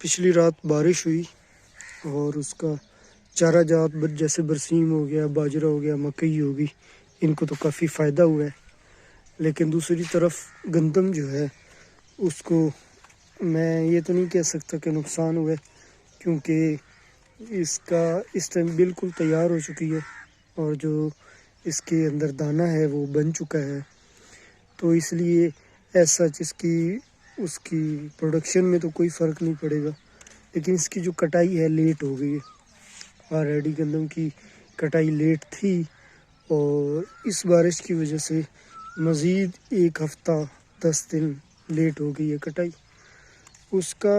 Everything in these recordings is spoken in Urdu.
پچھلی رات بارش ہوئی اور اس کا چارہ جات جیسے برسیم ہو گیا، باجرہ ہو گیا، مکئی ہوگی، ان کو تو کافی فائدہ ہوا ہے. لیکن دوسری طرف گندم جو ہے اس کو میں یہ تو نہیں کہہ سکتا کہ نقصان ہوا ہے، کیونکہ اس ٹائم بالکل تیار ہو چکی ہے اور جو اس کے اندر دانہ ہے وہ بن چکا ہے. تو اس لیے ایسا اس کی پروڈکشن میں تو کوئی فرق نہیں پڑے گا. لیکن اس کی جو کٹائی ہے لیٹ ہو گئی ہے. آلریڈی گندم کی کٹائی لیٹ تھی اور اس بارش کی وجہ سے مزید 1 ہفتہ 10 دن لیٹ ہو گئی ہے کٹائی. اس کا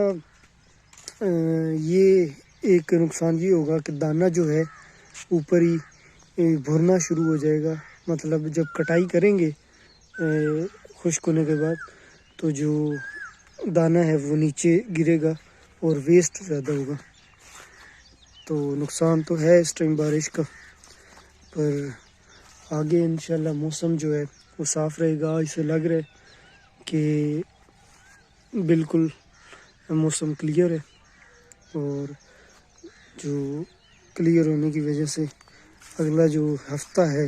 یہ ایک نقصان یہ ہوگا کہ دانہ جو ہے اوپر ہی بھرنا شروع ہو جائے گا. مطلب جب کٹائی کریں گے خشک ہونے کے بعد تو جو دانہ ہے وہ نیچے گرے گا اور ویسٹ زیادہ ہوگا. تو نقصان تو ہے اس ٹائم بارش کا، پر آگے انشاءاللہ موسم جو ہے وہ صاف رہے گا. اسے لگ رہا ہے کہ بالکل موسم کلیئر ہے، اور جو کلیئر ہونے کی وجہ سے اگلا جو ہفتہ ہے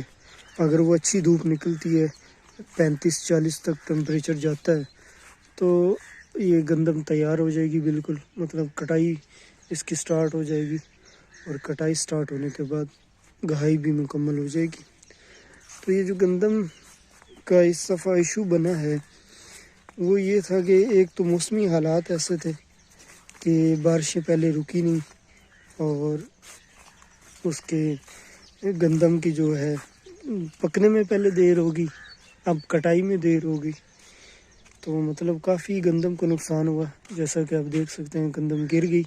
اگر وہ اچھی دھوپ نکلتی ہے 35-40 تک ٹمپریچر جاتا ہے تو یہ گندم تیار ہو جائے گی بالکل. مطلب کٹائی اس کی سٹارٹ ہو جائے گی، اور کٹائی سٹارٹ ہونے کے بعد گہائی بھی مکمل ہو جائے گی. تو یہ جو گندم کا اس دفعہ ایشو بنا ہے وہ یہ تھا کہ ایک تو موسمی حالات ایسے تھے کہ بارشیں پہلے رکی نہیں، اور اس کے گندم کی جو ہے پکنے میں پہلے دیر ہوگی، اب کٹائی میں دیر ہوگی. تو مطلب کافی گندم کو نقصان ہوا. جیسا کہ آپ دیکھ سکتے ہیں گندم گر گئی.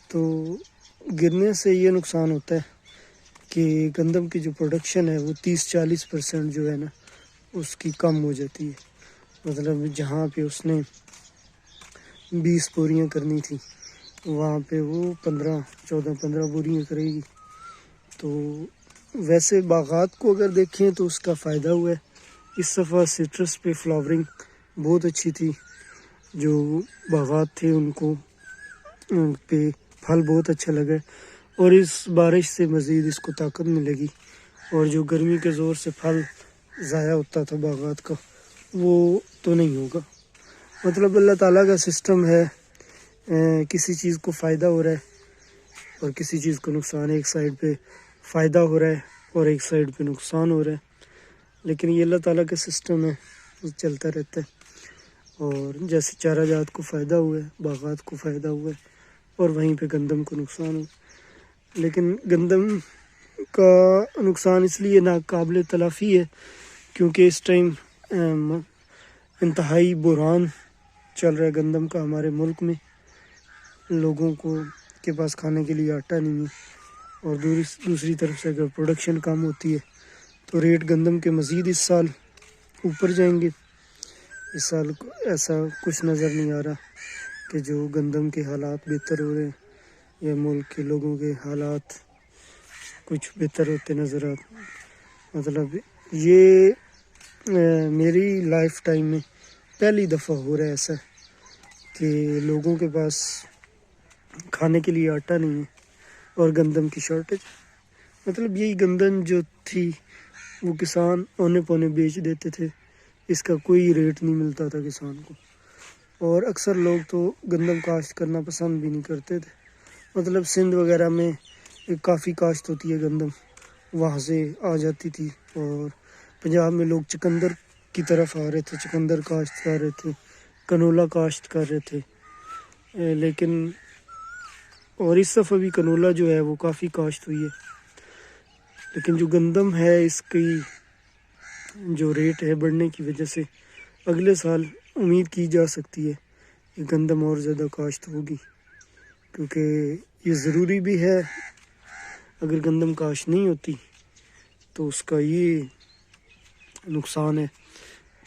تو گرنے سے یہ نقصان ہوتا ہے کہ گندم کی جو پروڈکشن ہے وہ 30-40% جو ہے نا اس کی کم ہو جاتی ہے. مطلب جہاں پہ اس نے 20 بوریاں کرنی تھی وہاں پہ وہ 15 بوریاں کرے گی. تو ویسے باغات کو اگر دیکھیں تو اس کا فائدہ ہوا ہے. اس دفعہ سٹرس پہ فلاورنگ بہت اچھی تھی. جو باغات تھے ان پہ پھل بہت اچھا لگا، اور اس بارش سے مزید اس کو طاقت ملے گی. اور جو گرمی کے زور سے پھل ضائع ہوتا تھا باغات کا وہ تو نہیں ہوگا. مطلب اللہ تعالیٰ کا سسٹم ہے، کسی چیز کو فائدہ ہو رہا ہے اور کسی چیز کو نقصان. ایک سائڈ پہ فائدہ ہو رہا ہے اور ایک سائڈ پہ نقصان ہو رہا ہے، لیکن یہ اللہ تعالیٰ کا سسٹم ہے، وہ چلتا رہتا ہے. اور جیسے چارہ جات کو فائدہ ہوا ہے، باغات کو فائدہ ہوا ہے، اور وہیں پہ گندم کو نقصان ہوا. لیکن گندم کا نقصان اس لیے ناقابل تلافی ہے کیونکہ اس ٹائم انتہائی بحران چل رہا ہے گندم کا ہمارے ملک میں. لوگوں کے پاس کھانے کے لیے آٹا نہیں ہے، اور دوسری طرف سے اگر پروڈکشن کم ہوتی ہے تو ریٹ گندم کے مزید اس سال اوپر جائیں گے. اس سال ایسا کچھ نظر نہیں آ رہا کہ جو گندم کے حالات بہتر ہو رہے ہیں یا ملک کے لوگوں کے حالات کچھ بہتر ہوتے نظر آتے. مطلب یہ میری لائف ٹائم میں پہلی دفعہ ہو رہا ہے ایسا کہ لوگوں کے پاس کھانے کے لیے آٹا نہیں ہے اور گندم کی شارٹیج. مطلب یہی گندم جو تھی وہ کسان اونے پونے بیچ دیتے تھے، اس کا کوئی ریٹ نہیں ملتا تھا کسان کو. اور اکثر لوگ تو گندم کاشت کرنا پسند بھی نہیں کرتے تھے. مطلب سندھ وغیرہ میں کافی کاشت ہوتی ہے گندم، وہاں سے آ جاتی تھی. اور پنجاب میں لوگ چقندر کی طرف آ رہے تھے، چقندر کاشت کر رہے تھے، کنولا کاشت کر رہے تھے. لیکن اور اس دفعہ بھی کنولا جو ہے وہ کافی کاشت ہوئی ہے. لیکن جو گندم ہے اس کی جو ریٹ ہے بڑھنے کی وجہ سے اگلے سال امید کی جا سکتی ہے کہ گندم اور زیادہ کاشت ہوگی، کیونکہ یہ ضروری بھی ہے. اگر گندم کاشت نہیں ہوتی تو اس کا یہ نقصان ہے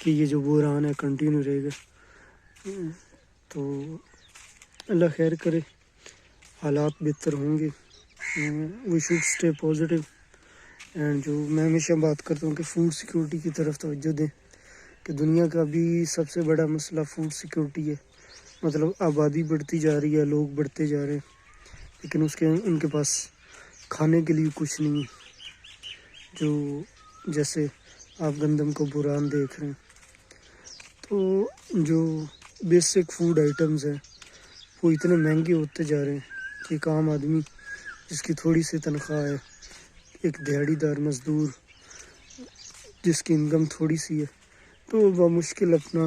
کہ یہ جو بحران ہے کنٹینیو رہے گا. تو اللہ خیر کرے، حالات بہتر ہوں گے. We should stay positive. And جو میں ہمیشہ بات کرتا ہوں کہ فوڈ سیکورٹی کی طرف توجہ دیں، کہ دنیا کا بھی سب سے بڑا مسئلہ فوڈ سیکورٹی ہے. مطلب آبادی بڑھتی جا رہی ہے، لوگ بڑھتے جا رہے ہیں، لیکن ان کے پاس کھانے کے لیے کچھ نہیں ہے. جو جیسے آپ گندم کو بوران دیکھ رہے ہیں، تو جو بیسک فوڈ آئٹمز ہیں وہ اتنے مہنگے ہوتے جا رہے ہیں کہ ایک عام آدمی جس کی تھوڑی سی تنخواہ ہے، ایک دیہڑی دار مزدور جس کی انکم تھوڑی سی ہے، تو وہ بمشکل اپنا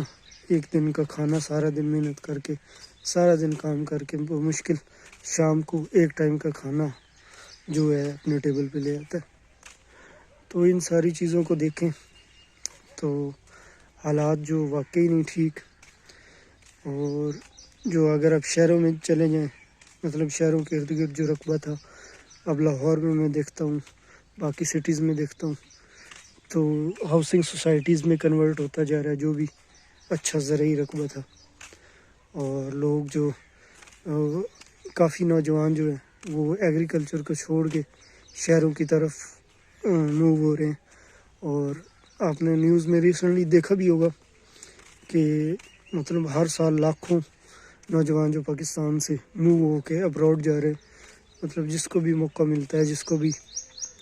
ایک دن کا کھانا، سارا دن محنت کر کے، سارا دن کام کر کے، بمشکل شام کو ایک ٹائم کا کھانا جو ہے اپنے ٹیبل پہ لے آتا ہے. تو ان ساری چیزوں کو دیکھیں تو حالات جو واقعی نہیں ٹھیک. اور جو اگر آپ شہروں میں چلے جائیں، مطلب شہروں کے ارد گرد جو رقبہ تھا، اب لاہور میں دیکھتا ہوں، باقی سٹیز میں دیکھتا ہوں، تو ہاؤسنگ سوسائٹیز میں کنورٹ ہوتا جا رہا ہے جو بھی اچھا زرعی رقبہ تھا. اور لوگ جو کافی نوجوان جو ہیں وہ ایگریکلچر کو چھوڑ کے شہروں کی طرف موو ہو رہے ہیں. اور آپ نے نیوز میں ریسنٹلی دیکھا بھی ہوگا کہ مطلب ہر سال لاکھوں نوجوان جو پاکستان سے موو ہو کے ابراڈ جا رہے ہیں. مطلب جس کو بھی موقع ملتا ہے، جس کو بھی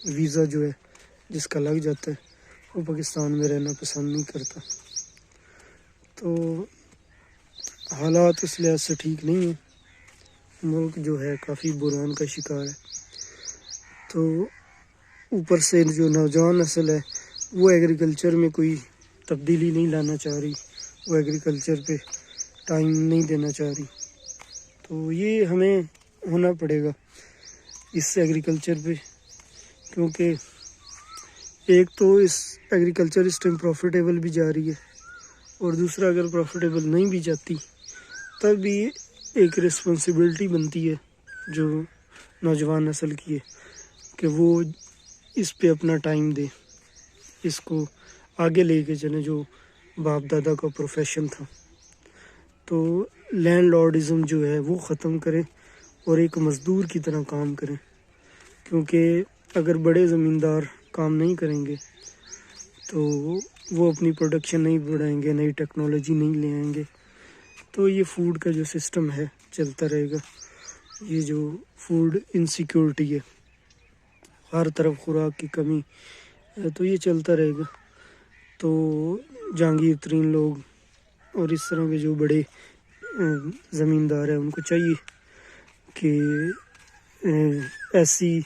ویزا جو ہے جس کا لگ جاتا ہے، وہ پاکستان میں رہنا پسند نہیں کرتا. تو حالات اس لحاظ سے ٹھیک نہیں ہیں، ملک جو ہے کافی بحران کا شکار ہے. تو اوپر سے جو نوجوان نسل ہے وہ ایگریکلچر میں کوئی تبدیلی نہیں لانا چاہ رہی، وہ ایگریکلچر پہ ٹائم نہیں دینا چاہ رہی. تو یہ ہمیں ہونا پڑے گا اس ایگریکلچر پہ، کیونکہ ایک تو اس ایگریکلچر اس ٹائم پروفیٹیبل بھی جا رہی ہے، اور دوسرا اگر پروفیٹیبل نہیں بھی جاتی تب بھی ایک رسپانسبلٹی بنتی ہے جو نوجوان نسل کی ہے کہ وہ اس پہ اپنا ٹائم دے، اس کو آگے لے کے چلیں جو باپ دادا کا پروفیشن تھا. تو لینڈ لارڈزم جو ہے وہ ختم کریں اور ایک مزدور کی طرح کام کریں، کیونکہ اگر بڑے زمیندار کام نہیں کریں گے تو وہ اپنی پروڈکشن نہیں بڑھائیں گے، نئی ٹیکنالوجی نہیں لے آئیں گے، تو یہ فوڈ کا جو سسٹم ہے چلتا رہے گا. یہ جو فوڈ انسیکیورٹی ہے، ہر طرف خوراک کی کمی ہے، تو یہ چلتا رہے گا. تو جہانگیر ترین لوگ اور اس طرح کے جو بڑے زمیندار ہیں ان کو چاہیے کہ ایسی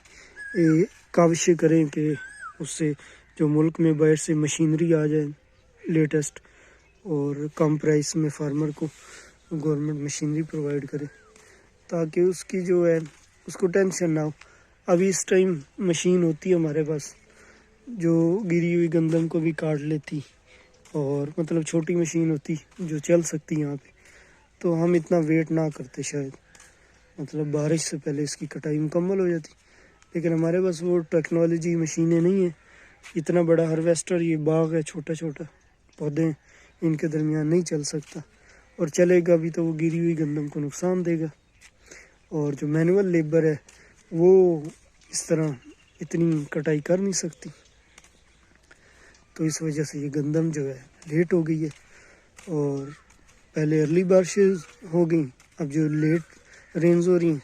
کاوشیں کریں کہ اس سے جو ملک میں باہر سے مشینری آ جائے لیٹسٹ، اور کم پرائس میں فارمر کو گورنمنٹ مشینری پرووائڈ کرے تاکہ اس کی جو ہے اس کو ٹینشن نہ ہو. ابھی اس ٹائم مشین ہوتی ہے ہمارے پاس جو گری ہوئی گندم کو بھی کاٹ لیتی، اور مطلب چھوٹی مشین ہوتی جو چل سکتی یہاں پہ، تو ہم اتنا ویٹ نہ کرتے، شاید مطلب بارش سے پہلے اس کی کٹائی مکمل ہو جاتی. لیکن ہمارے پاس وہ ٹیکنالوجی مشینیں نہیں ہیں. اتنا بڑا ہارویسٹر، یہ باغ ہے چھوٹا چھوٹا، پودے ان کے درمیان نہیں چل سکتا، اور چلے گا بھی تو وہ گری ہوئی گندم کو نقصان دے گا. اور جو مینول لیبر ہے وہ اس طرح اتنی کٹائی کر نہیں سکتی. تو اس وجہ سے یہ گندم جو ہے لیٹ ہو گئی ہے، اور پہلے ارلی بارشز ہو گئیں، اب جو لیٹ رینز ہو رہی ہیں.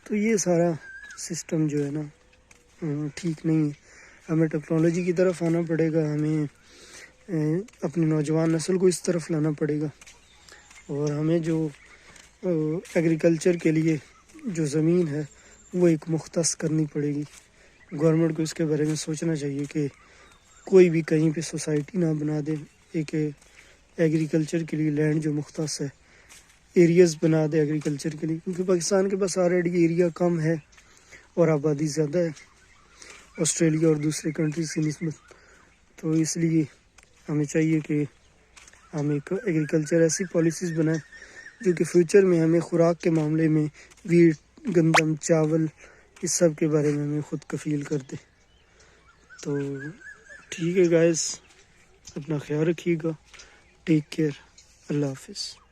تو یہ سارا سسٹم جو ہے نا ٹھیک نہیں ہے. ہمیں ٹیکنالوجی کی طرف آنا پڑے گا، ہمیں اپنی نوجوان نسل کو اس طرف لانا پڑے گا، اور ہمیں جو ایگریکلچر کے لیے جو زمین ہے وہ ایک مختص کرنی پڑے گی. گورنمنٹ کو اس کے بارے میں سوچنا چاہیے کہ کوئی بھی کہیں پہ سوسائٹی نہ بنا دے، ایک ایگریکلچر کے لیے لینڈ جو مختص ہے، ایریاز بنا دے ایگریکلچر کے لیے، کیونکہ پاکستان کے پاس آلریڈی ایریا کم ہے اور آبادی زیادہ ہے آسٹریلیا اور دوسرے کنٹریز کی نسبت. تو اس لیے ہمیں چاہیے کہ ہم ایک ایگریکلچر ایسی پالیسیز بنائیں جو کہ فیوچر میں ہمیں خوراک کے معاملے میں ویٹ، گندم، چاول، اس سب کے بارے میں ہمیں خود کفیل کر دے. تو ٹھیک ہے گائز، اپنا خیال رکھیے گا. Take care. اللہ حافظ.